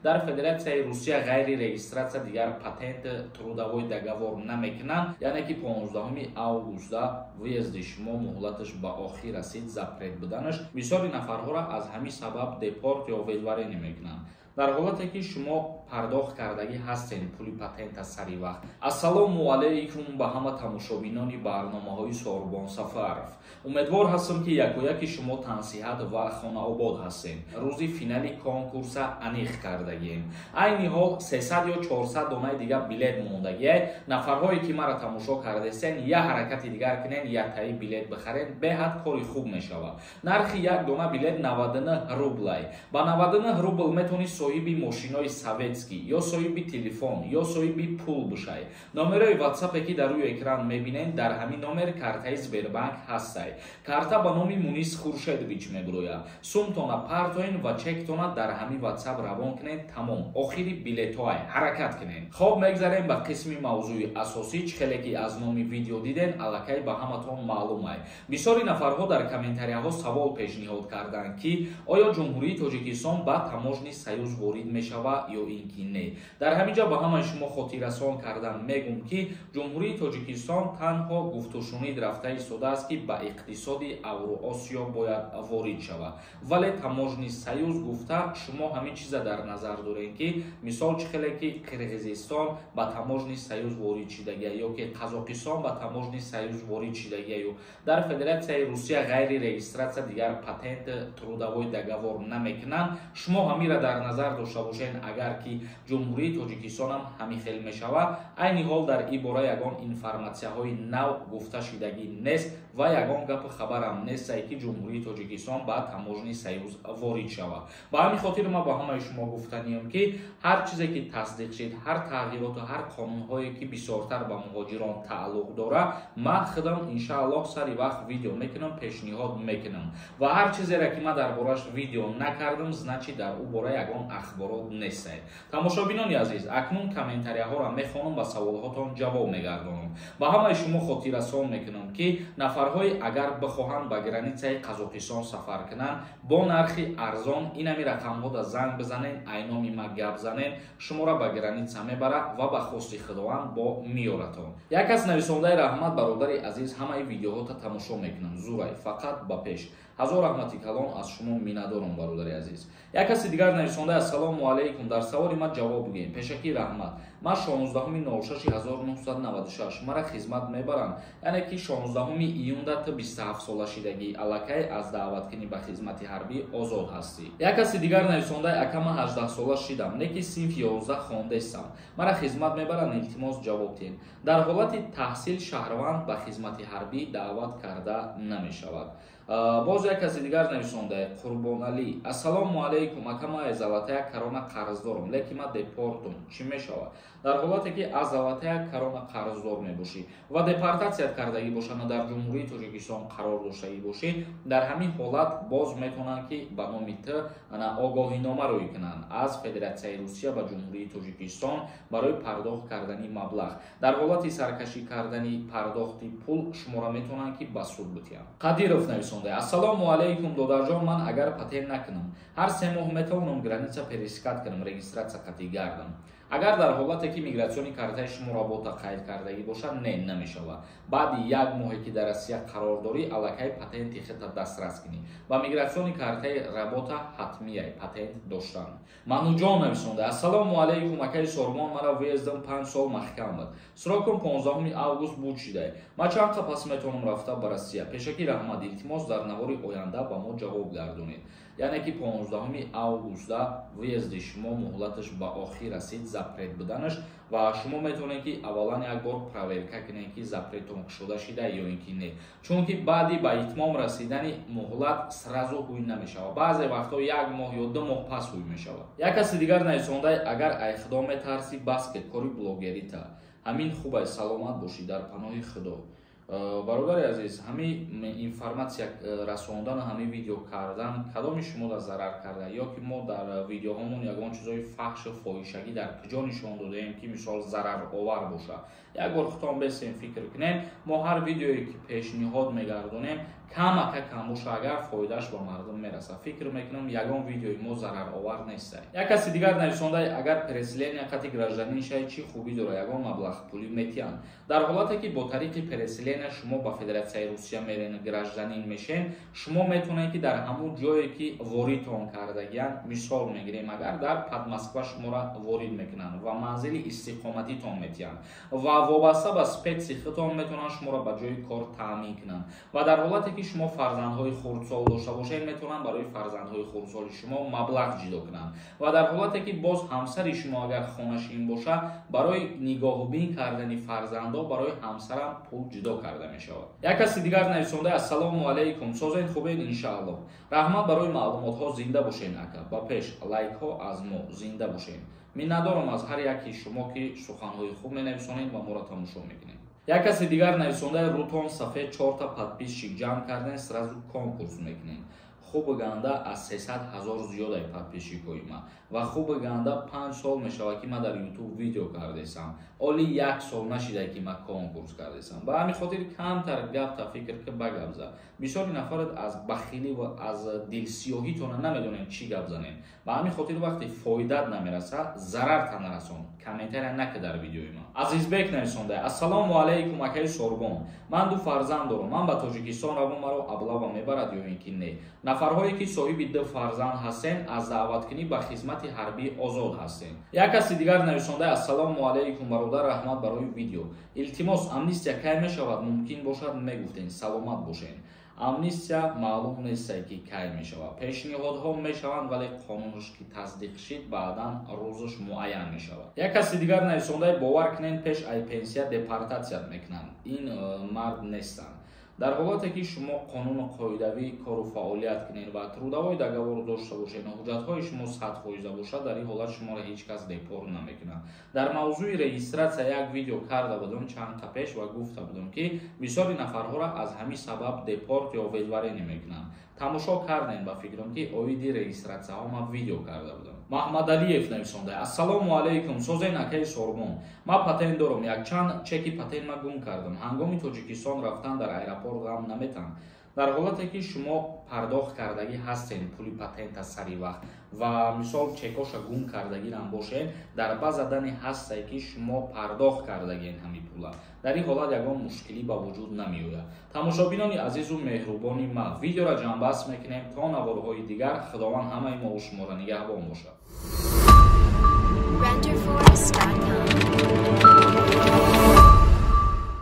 дар Федератсияи Русия ғайри регистратсия дигар патент трудовой договор намекунанд, яъне ки 15 августа выезди шумо муҳлаташ ба охир расид, запрет буданаш бисёри нафарҳоро аз ҳамин сабаб депорт ё ведваренӣ мекунанд. дар ҳолате ки шумо пардохт кардагӣ ҳастен пули патента сари вақт. Ассалому алайкум ба ҳама тамошобинони барномаҳои Сорбон Сафаров. Умедвор ҳастам ки якояки шумо тансиҳат ва хонаобод ҳастен. Рӯзи финали конкурса аниқ кардагием. Айни ҳол 300 ё 400 донаи дигар билет мондагиай. Нафарҳое ки маро тамошо кардестен, я ҳаракати дигар кунен, я таи билет бихарен, беҳад кори хуб мешавад. Нархи як дона билет 99 рублай. Ба 99 рубл метавонӣ соҳиби мошинои советскӣ ё соҳиби телефон ё соҳиби пул бишай. Номерои WhatsApp ки дар рӯи экран мебинед, дар ҳамин номер картаи Сбербанк ҳастай. Карта ба номи Мунис Хуршедович мебирояд. Сумтона партоен ва чектона дар ҳамин WhatsApp равон кунед. Тамом. Охири билетҳоай. ҳаракат кунед. Хоб мегзарем ба қисми мавзӯи асосӣ. Чихеле ки аз номи видео диден, аллакай ба ҳаматон маълумай. Бисёри нафарҳо дар комментарияҳо савол пешниҳод карданд ки оё Ҷумҳурии Тоҷикистон ба таможни Союз ворид мешава ё ин ки не. Дар ҳамин ҷо ба ҳамаи шумо хотиррасон кардан мегум ки Ҷумҳурии Тоҷикистон танҳо гуфтушунид рафта истодааст ки ба иқтисоди Авроосиё бояд ворид шавад. Вале таможни Союз гуфта шумо ҳамин чиза дар назар доред ки мисол чихеле ки Қирғизистон ба таможни Союз ворид шидагия ё ки Қазоқистон ба таможни Союз ворид шидагия ё дар Федератсияи Русия ғайри регистратсия дигар патент трудовой договор намекунанд. Шумо ҳамира дар назар дошта бошед, агар ки Ҷумҳурии Тоҷикистон ҳам ҳамин хел мешавад. Айни ҳол дар ин бора ягон информатсияҳои нав гуфта шидагӣ нест ва ягон гапу хабарам нестае ки Ҷумҳурии Тоҷикистон ба таможни Союз ворид шавад. Ба ҳамин хотир ман ба ҳамаи шумо гуфтаниям ки ҳар чизе ки тасдиқ шид, ҳар тағйироту ҳар қонунҳое ки бисёртар ба муҳоҷирон тааллуқ дорад, ман худам иншааллоҳ сари вақт видео мекунам, пешниҳод мекунам ва ҳар чизеро ки ман дар бораш видео накардам, значи дар ӯ бора ягон ахборот нестае. Тамошобинони азиз, акнун комментарияҳоро мехонам ва саволҳотон ҷавоб мегардонам. Ба ҳамаи шумо хотиррасон мекунам ки нафарҳои агар бихоҳанд ба границаи Қазоқистон сафар кунанд, бо нархи арзон инами рақамҳода занг бизанед, айноми ма гап занед, шуморо ба граница мебарад ва ба хости худованд бо миёратон. Як аз нависондаи раҳмат бародари азиз, ҳамаи видеоҳота тамошо мекунам. Зурай, фақат ба пеш. ҳазор раҳмати калон аз шумо миннатдорам бародари азиз. Як каси дигар нависонда ассалому алайкум, дар саволи ман ҷавоб гӯем. Пешакӣ раҳмат. Ман 16/06/1996 мара хизмат мебаранд, яъне ки 16 июнда ту 27 сола шидагӣ аллакай аз даъваткунӣ ба хизмати ҳарбӣ озод ҳастӣ. Як каси дигар нависонда акама 18 сола шидам, неки синф 11 хондестам. Мара хизмат мебаранд, илтимос ҷавоб диҳед. Дар ҳолати таҳсил шаҳрванд ба хизмати ҳарбӣ даъват карда намешавад. Боз як каси дигар нависонда Қурбонали ассалому алайкум, акама аз золотая корона қарз дорам, леки ман депортум, чӣ мешавад? Дар ҳолате ки аз золотая корона қарздор мебошӣ ва депортатсият кардагӣ бошад, дар Ҷумҳурии Тоҷикистон қарор доштагӣ бошӣ, дар ҳамин ҳолат боз метавонанд ки ба номи ту огоҳинома рӯй кунанд аз Федератсияи Русия ба Ҷумҳурии Тоҷикистон барои пардохт кардани маблағ. Дар ҳолати саркашӣ кардани пардохти пул шуморо метавонанд ки ба суд битиҳанд. Қадиров нависонда ассалому алайкум, додарҷон, ман агар патент накунам, ҳар 3 моҳ метавонам граница пересекат кунам, регистратсия қатъӣ гардам. Агар дар ҳолате ки мигратсиони картаи шумо работа қайд кардагӣ бошад, не намешавад. Баъди 1 моҳе ки дар Россия қарор дорӣ, аллакай патенти худта дастрас кунӣ. Ба мигратсиони картаи работа ҳатмияй патент доштан. Мануҷон нависонда ассалому алайкум, акаи Сорбон, мара выездам 5 сол маҳкам буд. Срокум 15 август буд шидай. Ман чанд пас метавонам рафта ба Россия? Пешакӣ раҳмат, илтимос дар навори оянда ба мо ҷавоб гардонед. Яъне ки 15 августа выезди шумо муҳлаташ ба охир расид, запрет буданаш ва шумо метавонед ки аввалан як бор проверка кунед ки запретон шуда шида ё ин ки не. Чунки баъди ба итмом расидани муҳлат сразу ҳуй намешавад. Баъзе вақтҳо 1 моҳ ё 2 моҳ пас ҳуй мешавад. Як каси дигар нависонда агар ай худо метарсӣ бас ки кори блогерита. Ҳамин хубай, саломат бошӣ, дар паноҳи худо. бародари азиз, ҳамин информация расондан, ҳамин видео кардан кадоми шуморо зарар карда, ё ки мо дар видеоҳомон ягон чизои фахшу фоҳишагӣ дар куҷо нишон додаем ки мисол зараровар боша? Як бор худтон бесем фикр кунем, мо ҳар видеое ки пешниҳод мегардонем камака кам боша, агар фоидааш ба мардум мераса, фикр мекунам ягон видеои мо зараровар нест. Як каси дигар нависонда, агар переселения хати гражданин шаи чӣ хубӣ дора, ягон маблағ пулӣ метиҳанд. Дар ҳолате ки бо тариқи переселения шумо ба Федератсияи Русия мерен, гражданин мешен, шумо метавонед ки дар ҳамун ҷое ки воридтон кардагиянд, мисол мегирем, агар дар Подмосква шуморо ворид мекунанд ва манзили истиқоматитон метиҳанд ва вобаста ба специ худтон метавонанд шуморо ба ҷои кор таъмин кунанд ва дар ҳолате ки шумо фарзандҳои хурдсол дошта бошед, метавонанд барои фарзандҳои хурдсоли шумо маблағ ҷидо кунанд ва дар ҳолате ки боз ҳамсари шумо агар хонашин боша, барои нигоҳубин кардани фарзандо барои ҳамсарам пул ҷудо карда мешавад. Як каси дигар нависонда: ассалому алайкум, созед хубед иншааллоҳ. Раҳмат барои маълумотҳо, зинда бошен ака. Ба пеш лайкҳо аз мо, зинда бошен. Миннатдорам аз ҳар яки шумо ки суханҳои хуб менависонед ва моро тамошо мекунед. Як каси дигар нависонда: рӯтон сафед 4 та подписчик ҷамъ кардем, сразу конкурс мекунем. Хуб ганда аз 300 000 зиёдаи подписчикои ма ва хуб ганда 5 сол мешавад ки ма дар YouTube видео кардесам. Оли 1 сол нашида ки ма конкурс кардесам. Ба ҳамин хотир камтар гапта фикр ки ба гап зад. Бисёри нафарат аз бахилӣ ва аз дилсиёҳитона намедонем чӣ гап занем. Ба ҳамин хотир вақте фоидат намераса, зарартан расон. Комментария накунед дар видеои ма. Азизбек нависонда: ассалому алайкум акаи Сорбон. Ман ду фарзанд дорам. Ман ба Тоҷикистон равам, маро аблава мебарад ё ин ки не? Нафарҳое ки соҳиби 2 фарзанд ҳастен, аз даъваткунӣ ба хизмати ҳарбӣ озод ҳастен. Як каси дигар нависонда: ассалому алайкум бародар, раҳмат барои видео. Илтимос, амнистия кай мешавад? Мумкин бошад мегуфтен. Саломат бошен. Амнистия маълум нест ки кай мешавад. Пешниҳодҳо мешаванд, вале қонунш ки тасдиқ шид, баъдан рӯзаш муайян мешавад. Як каси дигар нависонда: бовар кунед, пеш ай пенсия депортатсият мекунанд. Ин мард нестанд. Дар ҳолате ки шумо қонуни қоидавӣ кору фаъолият кунед ва трудовой договор дошта бошед, ҳуҷҷатҳои шумо 100% бошад, дар ин ҳолат шуморо ҳеҷ кас депорт намекунад. Дар мавзӯи регистратсия як видео карда будам чанд та пеш ва гуфта будам ки бисёри нафарҳоро аз ҳамин сабаб депорт ё ведваренӣ мекунанд. Тамошо кардем, ба фикрам ки оиди регистратсияҳо ма видео карда будам. Маҳмадалиев нависонда: ассалому алайкум, созен акаи Сорбон. Ма патент дорам, якчанд чеки патент ма гум кардам. Ҳангоми Тоҷикистон рафтан дар аэропорт ғам наметам. Дар ҳолате ки шумо пардохт кардагӣ ҳастен пули патента сари вақт ва мисол чекоша гум кардагирам бошед, дар ба задани ҳастае ки шумо пардохт кардагиен ҳамин пула. Дар ин ҳолат ягон мушкилӣ ба вуҷуд намеояд. Тамошобинони азизу меҳрубони ма, видеоро ҷамъбаст мекунем то наворҳои дигар. Худованд ҳамаи мо шуморо нигаҳбон бошад.